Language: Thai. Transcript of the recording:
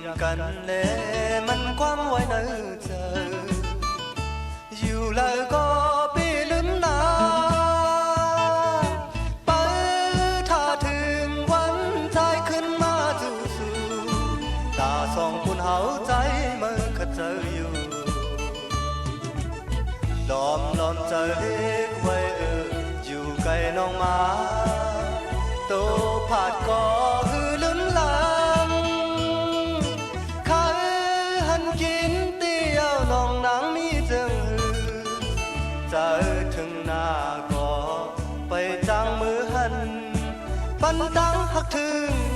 ำกันแลมันความไว้ในใจอยู่แล้วก็ปีลืมนาไปถ้าถึงวันใจขึ้นมาจู่ๆตาสองคุณเฮาใจเมื่อขัดเจออยู่ดอมลอมเจอเด็กไว้อยู่ไกลน้องมาโตผาดก็คือลืมลำใครหันกินเตี้ยวน้องนางมีเจิงใจถึงหน้าก็ไปจางมือหันปันตังหักถึง